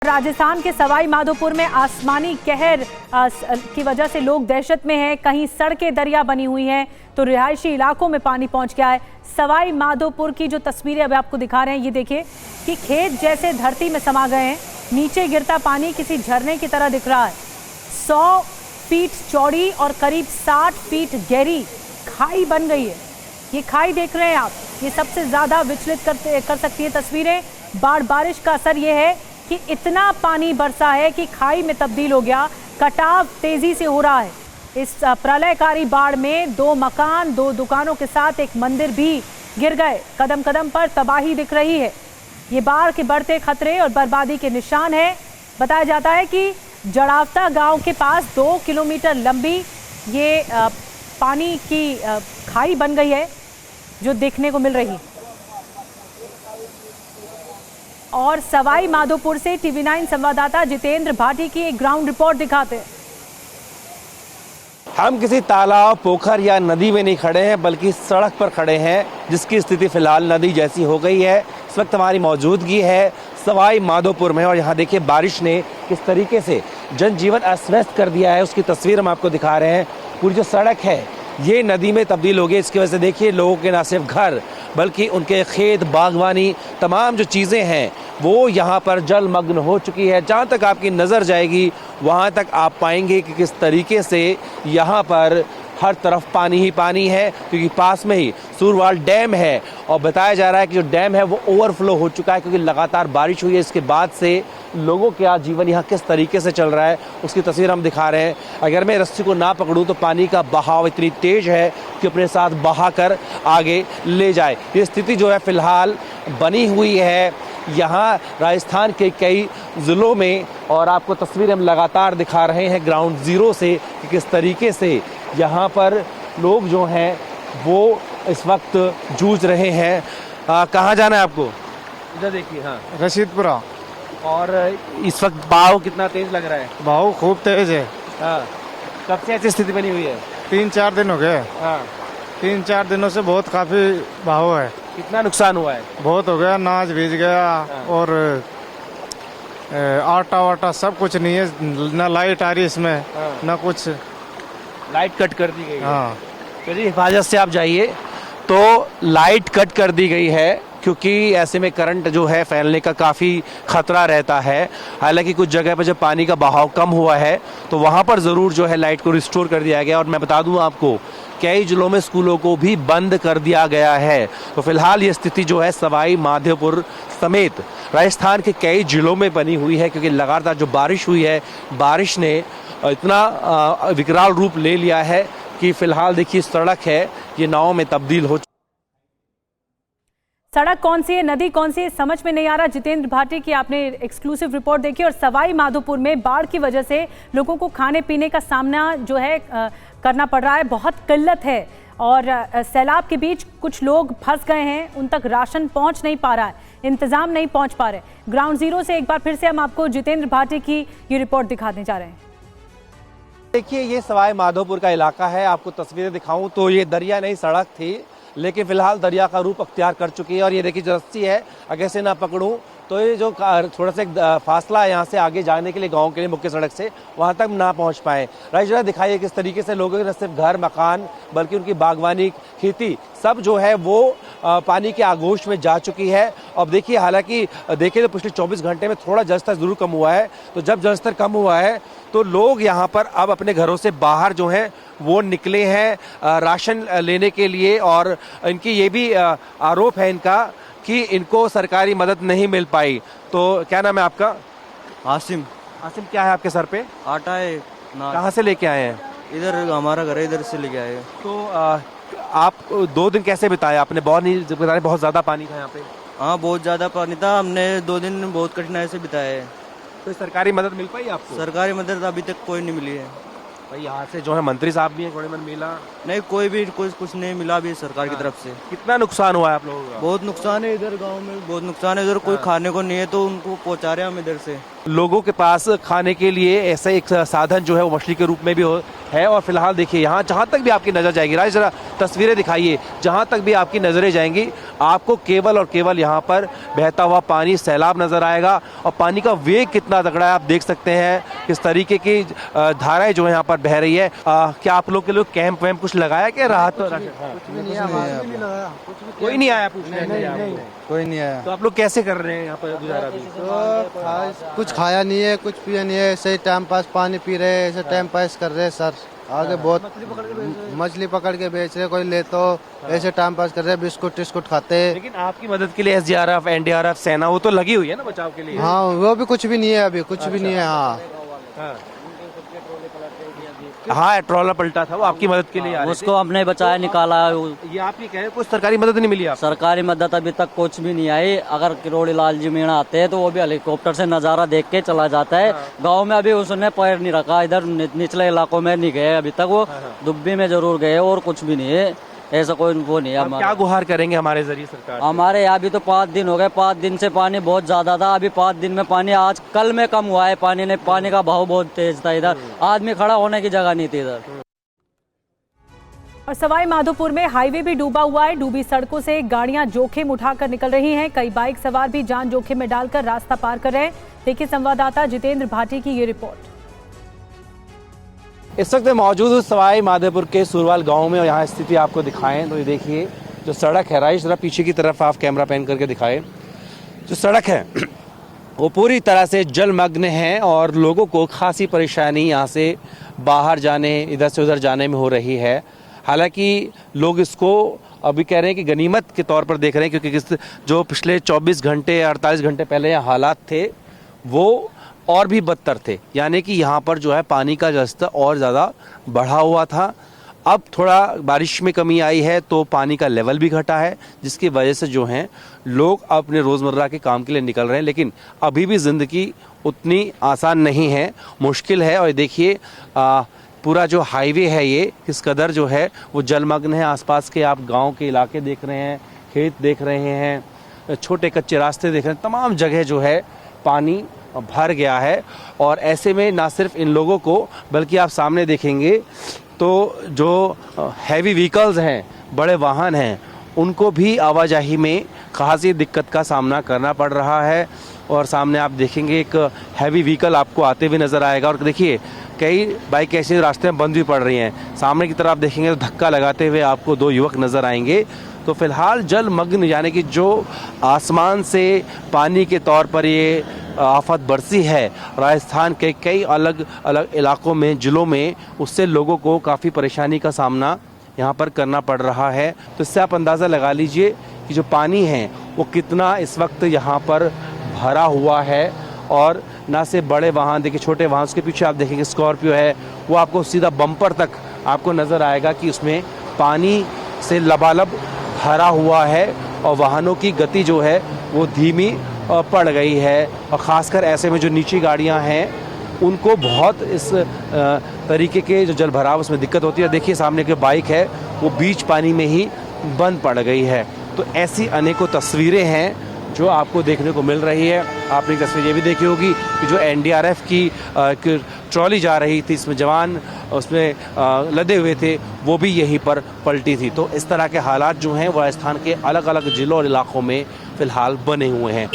राजस्थान के सवाई माधोपुर में आसमानी कहर की वजह से लोग दहशत में हैं। कहीं सड़कें दरिया बनी हुई हैं तो रिहायशी इलाकों में पानी पहुंच गया है। सवाई माधोपुर की जो तस्वीरें अभी आपको दिखा रहे हैं, ये देखिए कि खेत जैसे धरती में समा गए हैं। नीचे गिरता पानी किसी झरने की तरह दिख रहा है। 100 फीट चौड़ी और करीब 60 फीट गहरी खाई बन गई है। ये खाई देख रहे हैं आप, ये सबसे ज्यादा विचलित कर सकती है तस्वीरें। बारिश का असर ये है कि इतना पानी बरसा है कि खाई में तब्दील हो गया। कटाव तेजी से हो रहा है। इस प्रलयकारी बाढ़ में 2 मकान, 2 दुकानों के साथ एक मंदिर भी गिर गए। कदम कदम पर तबाही दिख रही है। ये बाढ़ के बढ़ते खतरे और बर्बादी के निशान है। बताया जाता है कि जड़ावता गांव के पास 2 किलोमीटर लंबी ये पानी की खाई बन गई है जो देखने को मिल रही है। और सवाई माधोपुर से टीवी9 संवाददाता जितेंद्र भाटी की एक ग्राउंड रिपोर्ट दिखाते हैं। हम किसी तालाब, पोखर या नदी में नहीं खड़े हैं, बल्कि सड़क पर खड़े हैं, जिसकी स्थिति फिलहाल नदी जैसी हो गई है। इस वक्त हमारी मौजूदगी है सवाई माधोपुर में और यहाँ देखिए बारिश ने किस तरीके से जनजीवन अस्त-व्यस्त कर दिया है, उसकी तस्वीर हम आपको दिखा रहे हैं। पूरी जो सड़क है ये नदी में तब्दील हो गई। इसकी वजह से देखिए लोगों के न सिर्फ घर बल्कि उनके खेत, बागवानी, तमाम जो चीज़ें हैं वो यहाँ पर जलमग्न हो चुकी है। जहाँ तक आपकी नज़र जाएगी वहाँ तक आप पाएंगे कि किस तरीके से यहाँ पर हर तरफ पानी ही पानी है, क्योंकि पास में ही सूरवाल डैम है और बताया जा रहा है कि जो डैम है वो ओवरफ्लो हो चुका है, क्योंकि लगातार बारिश हुई है। इसके बाद से लोगों का जीवन यहाँ किस तरीके से चल रहा है उसकी तस्वीर हम दिखा रहे हैं। अगर मैं रस्सी को ना पकड़ूं तो पानी का बहाव इतनी तेज है कि अपने साथ बहा कर आगे ले जाए। ये स्थिति जो है फिलहाल बनी हुई है यहाँ राजस्थान के कई ज़िलों में, और आपको तस्वीर हम लगातार दिखा रहे हैं ग्राउंड ज़ीरो से कि किस तरीके से यहाँ पर लोग जो हैं वो इस वक्त जूझ रहे हैं। कहाँ जाना है आपको? इधर देखिए। हाँ, रशीदपुरा। और इस वक्त बहाव कितना तेज लग रहा है? बहाव खूब तेज है। हाँ, कब से ऐसी स्थिति बनी हुई है? 3-4 दिन हो गए। हाँ, 3-4 दिनों से बहुत काफी बहाव है। कितना नुकसान हुआ है? बहुत हो गया, अनाज भीज गया। हाँ। और आटा वाटा सब कुछ नहीं है, ना लाइट आ रही इसमें। हाँ। ना कुछ। लाइट कट कर दी गई है। हाँ, चलिए हिफाजत से आप जाइए। तो लाइट कट कर दी गई है क्योंकि ऐसे में करंट जो है फैलने का काफ़ी खतरा रहता है। हालांकि कुछ जगह पर जब पानी का बहाव कम हुआ है तो वहाँ पर ज़रूर जो है लाइट को रिस्टोर कर दिया गया। और मैं बता दूँ आपको कई जिलों में स्कूलों को भी बंद कर दिया गया है। तो फिलहाल ये स्थिति जो है सवाई माधोपुर समेत राजस्थान के कई जिलों में बनी हुई है, क्योंकि लगातार जो बारिश हुई है, बारिश ने इतना विकराल रूप ले लिया है कि फिलहाल देखिए सड़क है ये नाव में तब्दील हो। सड़क कौन सी है, नदी कौन सी है, समझ में नहीं आ रहा। जितेंद्र भाटी की आपने एक्सक्लूसिव रिपोर्ट देखी। और सवाई माधोपुर में बाढ़ की वजह से लोगों को खाने पीने का सामना जो है करना पड़ रहा है। बहुत किल्लत है और सैलाब के बीच कुछ लोग फंस गए हैं, उन तक राशन पहुंच नहीं पा रहा है, इंतजाम नहीं पहुंच पा रहे। ग्राउंड जीरो से एक बार फिर से हम आपको जितेंद्र भाटी की ये रिपोर्ट दिखाने जा रहे हैं। देखिए ये सवाई माधोपुर का इलाका है। आपको तस्वीरें दिखाऊं तो ये दरिया नहीं सड़क थी, लेकिन फिलहाल दरिया का रूप अख्तियार कर चुकी है। और ये देखिए जो रस्सी है, अगर से ना पकड़ूं तो ये जो थोड़ा सा फासला है यहाँ से आगे जाने के लिए गांव के लिए मुख्य सड़क से, वहाँ तक ना पहुँच पाए। राइट, दिखाइए किस तरीके से लोगों के न सिर्फ घर मकान बल्कि उनकी बागवानी, खेती सब जो है वो पानी के आगोश में जा चुकी है। अब देखिए हालांकि देखिए तो पिछले 24 घंटे में थोड़ा जलस्तर जरूर कम हुआ है। तो जब जलस्तर कम हुआ है तो लोग यहाँ पर अब अपने घरों से बाहर जो हैं वो निकले हैं राशन लेने के लिए। और इनकी ये भी आरोप है इनका कि इनको सरकारी मदद नहीं मिल पाई। तो क्या नाम है आपका? आसिम। आसिम, क्या है आपके सर पे? आटा है ना। कहाँ से लेके आए हैं? इधर हमारा घर है, इधर से लेके आए। तो आप 2 दिन कैसे बिताए आपने? बहुत ज़्यादा पानी था यहाँ पे। हाँ, बहुत ज़्यादा पानी था। हमने 2 दिन बहुत कठिनाई से बिताए हैं। तो सरकारी मदद मिल पाई आपको? सरकारी मदद अभी तक कोई नहीं मिली है भाई। यहाँ से जो है मंत्री साहब भी हैं, थोड़े मन मिला नहीं, कोई भी कुछ नहीं मिला अभी सरकार की तरफ से। कितना नुकसान हुआ है आप लोगों का? बहुत नुकसान है, इधर गांव में बहुत नुकसान है। इधर कोई खाने को नहीं है तो उनको पहुंचा रहे हैं हम इधर से। लोगों के पास खाने के लिए ऐसा एक साधन जो है वो मछली के रूप में भी है। और फिलहाल देखिए यहाँ जहाँ तक भी आपकी नज़र जाएगी, राज जरा तस्वीरें दिखाइए, जहाँ तक भी आपकी नज़रें जाएंगी आपको केवल और केवल यहाँ पर बहता हुआ पानी, सैलाब नजर आएगा। और पानी का वेग कितना तगड़ा है आप देख सकते हैं, किस तरीके की धाराएं जो है यहाँ पर बह रही है। क्या आप लोग के लिए कैंप वैम्प कुछ लगाया क्या? राहत कोई नहीं आया पूछने के लिए? कोई नहीं आया। तो आप लोग कैसे कर रहे हैं यहाँ पर गुजारा भी? तो कुछ खाया नहीं है, कुछ पिया नहीं है, ऐसे टाइम पास पानी पी रहे हैं, ऐसे टाइम पास कर रहे हैं सर। आगे बहुत मछली पकड़ के बेच रहे, कोई ले तो ऐसे टाइम पास कर रहे हैं, बिस्कुट टिस्कुट खाते हैं। लेकिन आपकी मदद के लिए SDRF, NDRF, सेना वो तो लगी हुई है ना बचाव के लिए? हाँ, वो भी कुछ भी नहीं है, अभी कुछ भी नहीं है। हाँ, ट्रॉलर पलटा था, वो आपकी मदद के लिए आ रहे थे। उसको हमने बचाया, निकाला। ये आप ये कह रहे हैं कुछ सरकारी मदद नहीं मिली आपको? सरकारी मदद अभी तक कुछ भी नहीं आई। अगर किरोड़ी लाल जी मीणा आते हैं तो वो भी हेलीकॉप्टर से नज़ारा देख के चला जाता है। गांव में अभी उसने पैर नहीं रखा, इधर निचले इलाकों में नहीं गए अभी तक। वो दुब्बी में जरूर गए और कुछ भी नहीं है, ऐसा कोई वो नहीं है। आप क्या गुहार करेंगे हमारे जरिए सरकार से? हमारे यहाँ भी तो 5 दिन हो गए, 5 दिन से पानी बहुत ज्यादा था। अभी 5 दिन में पानी आज कल में कम हुआ है। पानी का बहाव बहुत तेज था, इधर आदमी खड़ा होने की जगह नहीं थी इधर। और सवाई माधोपुर में हाईवे भी डूबा हुआ है। डूबी सड़कों से गाड़ियां जोखिम उठाकर निकल रही हैं। कई बाइक सवार भी जान जोखिम में डालकर रास्ता पार कर रहे हैं। देखिए संवाददाता जितेंद्र भाटी की ये रिपोर्ट। इस वक्त मैं मौजूद हूँ सवाई माधोपुर के सुरवाल गांव में और यहाँ स्थिति आपको दिखाएं तो ये देखिए जो सड़क है, राइट जरा पीछे की तरफ आप कैमरा पैन करके दिखाएं। जो सड़क है वो पूरी तरह से जलमग्न है और लोगों को खासी परेशानी यहाँ से बाहर जाने, इधर से उधर जाने में हो रही है। हालांकि लोग इसको अभी कह रहे हैं कि गनीमत के तौर पर देख रहे हैं, क्योंकि जो पिछले 24 घंटे 48 घंटे पहले यहाँ हालात थे वो और भी बदतर थे। यानी कि यहाँ पर जो है पानी का जस्तर और ज़्यादा बढ़ा हुआ था। अब थोड़ा बारिश में कमी आई है तो पानी का लेवल भी घटा है, जिसकी वजह से जो हैं लोग अपने रोज़मर्रा के काम के लिए निकल रहे हैं। लेकिन अभी भी ज़िंदगी उतनी आसान नहीं है, मुश्किल है। और देखिए पूरा जो हाईवे है ये किस कदर जो है वो जलमग्न है। आसपास के आप गांव के इलाके देख रहे हैं, खेत देख रहे हैं, छोटे कच्चे रास्ते देख रहे हैं, तमाम जगह जो है पानी भर गया है। और ऐसे में ना सिर्फ इन लोगों को बल्कि आप सामने देखेंगे तो जो हैवी व्हीकल्स हैं, बड़े वाहन हैं, उनको भी आवाजाही में खासी दिक्कत का सामना करना पड़ रहा है। और सामने आप देखेंगे एक हैवी व्हीकल आपको आते हुए नज़र आएगा। और देखिए कई बाइक ऐसे रास्ते में बंद भी पड़ रही हैं। सामने की तरफ आप देखेंगे तो धक्का लगाते हुए आपको 2 युवक नज़र आएंगे। तो फिलहाल जलमग्न यानी कि जो आसमान से पानी के तौर पर ये आफत बरसी है राजस्थान के कई अलग अलग इलाकों में, ज़िलों में, उससे लोगों को काफ़ी परेशानी का सामना यहाँ पर करना पड़ रहा है। तो इससे आप अंदाज़ा लगा लीजिए कि जो पानी है वो कितना इस वक्त यहाँ पर भरा हुआ है। और ना से बड़े वाहन, देखिए छोटे वाहन, उसके पीछे आप देखेंगे स्कॉर्पियो है, वो आपको सीधा बम्पर तक आपको नज़र आएगा कि उसमें पानी से लबालब भरा हुआ है और वाहनों की गति जो है वो धीमी पड़ गई है। और ख़ासकर ऐसे में जो नीची गाड़ियां हैं उनको बहुत इस तरीके के जो जल भराव उसमें दिक्कत होती है। देखिए सामने की बाइक है वो बीच पानी में ही बंद पड़ गई है। तो ऐसी अनेकों तस्वीरें हैं जो आपको देखने को मिल रही है। आपने एक तस्वीर ये भी देखी होगी कि जो NDRF की ट्रॉली जा रही थी, इसमें जवान उसमें लदे हुए थे, वो भी यहीं पर पलटी थी। तो इस तरह के हालात जो हैं वो राजस्थान के अलग अलग ज़िलों और इलाकों में फ़िलहाल बने हुए हैं।